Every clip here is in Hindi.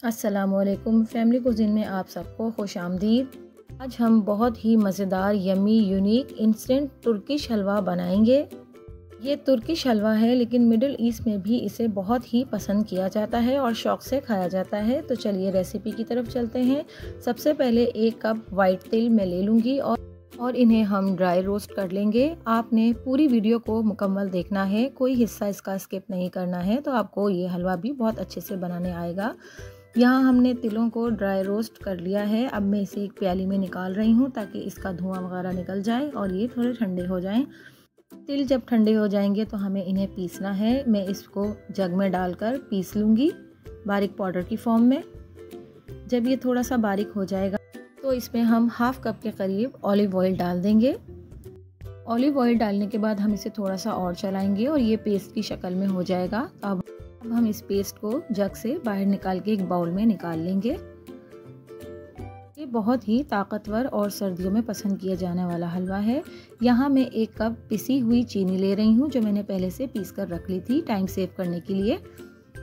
अस्सलामुअलैकुम फैमिली कुज़ीन में आप सबको खुश आमदीद। आज हम बहुत ही मज़ेदार यमी यूनिक इंस्टेंट तुर्किश हलवा बनाएंगे। ये तुर्किश हलवा है लेकिन मिडिल ईस्ट में भी इसे बहुत ही पसंद किया जाता है और शौक़ से खाया जाता है। तो चलिए रेसिपी की तरफ चलते हैं। सबसे पहले 1 कप वाइट तिल मैं ले लूँगी और इन्हें हम ड्राई रोस्ट कर लेंगे। आपने पूरी वीडियो को मुकम्मल देखना है, कोई हिस्सा इसका स्किप नहीं करना है, तो आपको ये हलवा भी बहुत अच्छे से बनाने आएगा। यहाँ हमने तिलों को ड्राई रोस्ट कर लिया है। अब मैं इसे एक प्याली में निकाल रही हूँ ताकि इसका धुआं वगैरह निकल जाए और ये थोड़े ठंडे हो जाएं। तिल जब ठंडे हो जाएंगे तो हमें इन्हें पीसना है। मैं इसको जग में डालकर पीस लूँगी बारीक पाउडर की फॉर्म में। जब ये थोड़ा सा बारीक हो जाएगा तो इसमें हम हाफ कप के करीब ऑलिव ऑयल डाल देंगे। ऑलिव ऑयल डालने के बाद हम इसे थोड़ा सा और चलाएंगे और ये पेस्ट की शक्ल में हो जाएगा। अब हम इस पेस्ट को जग से बाहर निकाल के एक बाउल में निकाल लेंगे। ये बहुत ही ताकतवर और सर्दियों में पसंद किया जाने वाला हलवा है। यहाँ मैं 1 कप पिसी हुई चीनी ले रही हूँ जो मैंने पहले से पीस कर रख ली थी टाइम सेव करने के लिए।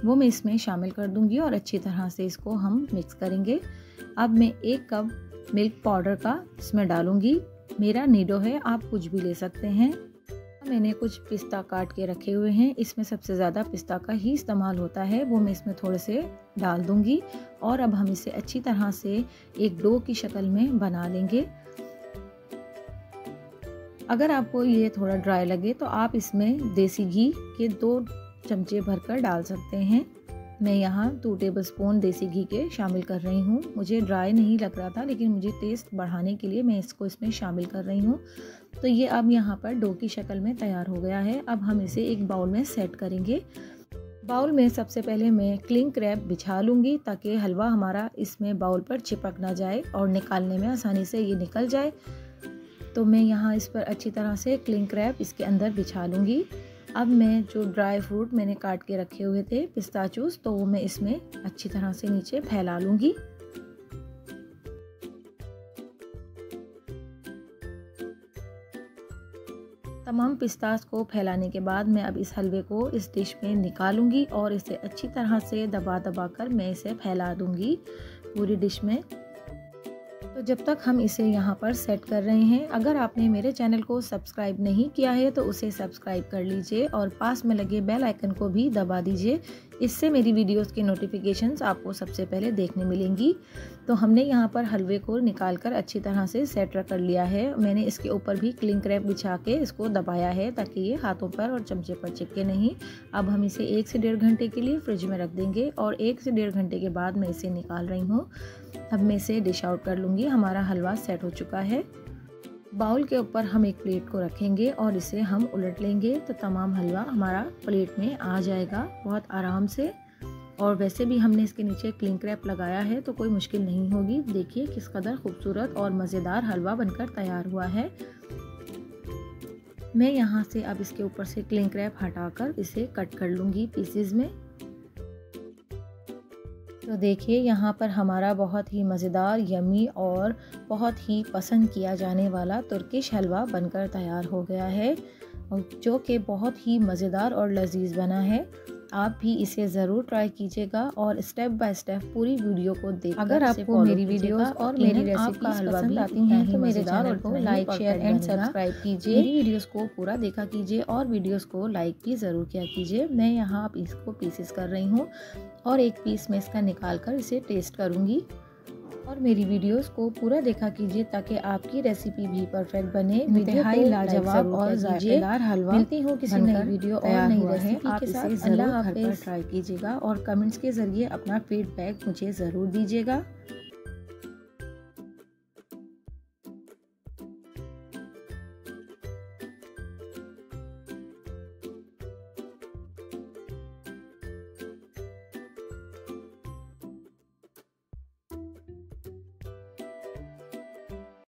वो मैं इसमें शामिल कर दूंगी और अच्छी तरह से इसको हम मिक्स करेंगे। अब मैं 1 कप मिल्क पाउडर का इसमें डालूंगी। मेरा नीडो है, आप कुछ भी ले सकते हैं। मैंने कुछ पिस्ता काट के रखे हुए हैं, इसमें सबसे ज़्यादा पिस्ता का ही इस्तेमाल होता है, वो मैं इसमें थोड़े से डाल दूंगी और अब हम इसे अच्छी तरह से एक डो की शक्ल में बना लेंगे। अगर आपको ये थोड़ा ड्राई लगे तो आप इसमें देसी घी के 2 चमचे भरकर डाल सकते हैं। मैं यहाँ 2 टेबलस्पून देसी घी के शामिल कर रही हूँ। मुझे ड्राई नहीं लग रहा था लेकिन मुझे टेस्ट बढ़ाने के लिए मैं इसको इसमें शामिल कर रही हूँ। तो ये अब यहाँ पर डो की शक्ल में तैयार हो गया है। अब हम इसे एक बाउल में सेट करेंगे। बाउल में सबसे पहले मैं क्लिंग रैप बिछा लूँगी ताकि हलवा हमारा इसमें बाउल पर चिपक ना जाए और निकालने में आसानी से ये निकल जाए। तो मैं यहाँ इस पर अच्छी तरह से क्लिंग रैप इसके अंदर बिछा लूँगी। अब मैं जो ड्राई फ्रूट मैंने काट के रखे हुए थे पिस्ताचूस, तो वो मैं इसमें अच्छी तरह से नीचे फैला लूँगी। तमाम पिस्तास को फैलाने के बाद मैं अब इस हलवे को इस डिश में निकालूंगी और इसे अच्छी तरह से दबा दबा कर मैं इसे फैला दूंगी पूरी डिश में। तो जब तक हम इसे यहाँ पर सेट कर रहे हैं, अगर आपने मेरे चैनल को सब्सक्राइब नहीं किया है तो उसे सब्सक्राइब कर लीजिए और पास में लगे बेल आइकन को भी दबा दीजिए। इससे मेरी वीडियोस की नोटिफिकेशंस आपको सबसे पहले देखने मिलेंगी। तो हमने यहाँ पर हलवे को निकाल कर अच्छी तरह से सेट कर लिया है। मैंने इसके ऊपर भी क्लिंग रैप बिछा के इसको दबाया है ताकि ये हाथों पर और चमचे पर चिपके नहीं। अब हम इसे 1 से 1.5 घंटे के लिए फ्रिज में रख देंगे और 1 से 1.5 घंटे के बाद मैं इसे निकाल रही हूँ। अब मैं इसे डिश आउट कर लूँगी। हमारा हलवा सेट हो चुका है। बाउल के ऊपर हम एक प्लेट को रखेंगे और इसे हम उलट लेंगे तो तमाम हलवा हमारा प्लेट में आ जाएगा बहुत आराम से। और वैसे भी हमने इसके नीचे क्लिंग रैप लगाया है तो कोई मुश्किल नहीं होगी। देखिए किस कदर खूबसूरत और मज़ेदार हलवा बनकर तैयार हुआ है। मैं यहाँ से अब इसके ऊपर से क्लिंग रैप हटाकर इसे कट कर लूँगी पीसेस में। तो देखिए यहाँ पर हमारा बहुत ही मज़ेदार यमी और बहुत ही पसंद किया जाने वाला तुर्किश हलवा बनकर तैयार हो गया है और जो कि बहुत ही मज़ेदार और लजीज बना है। आप भी इसे ज़रूर ट्राई कीजिएगा और स्टेप बाय स्टेप पूरी वीडियो को देखकर अगर आपको मेरी वीडियोस और मेरी रेसिपी पसंद आती हैं तो मेरे चैनल को लाइक शेयर एंड सब्सक्राइब कीजिए। मेरी वीडियोस को पूरा देखा कीजिए और वीडियोस को लाइक भी ज़रूर किया कीजिए। मैं यहाँ आप इसको पीसेस कर रही हूँ और एक पीस में इसका निकाल कर इसे टेस्ट करूँगी। और मेरी वीडियोस को पूरा देखा कीजिए ताकि आपकी रेसिपी भी परफेक्ट बने। इंतहाई लाजवाब और जायकेदार हलवा मिलती हूँ किसी नई वीडियो और नई रेसिपी के साथ। अल्लाह हाफ़िज़। ट्राई कीजिएगा और कमेंट्स के ज़रिए अपना फीडबैक मुझे ज़रूर दीजिएगा।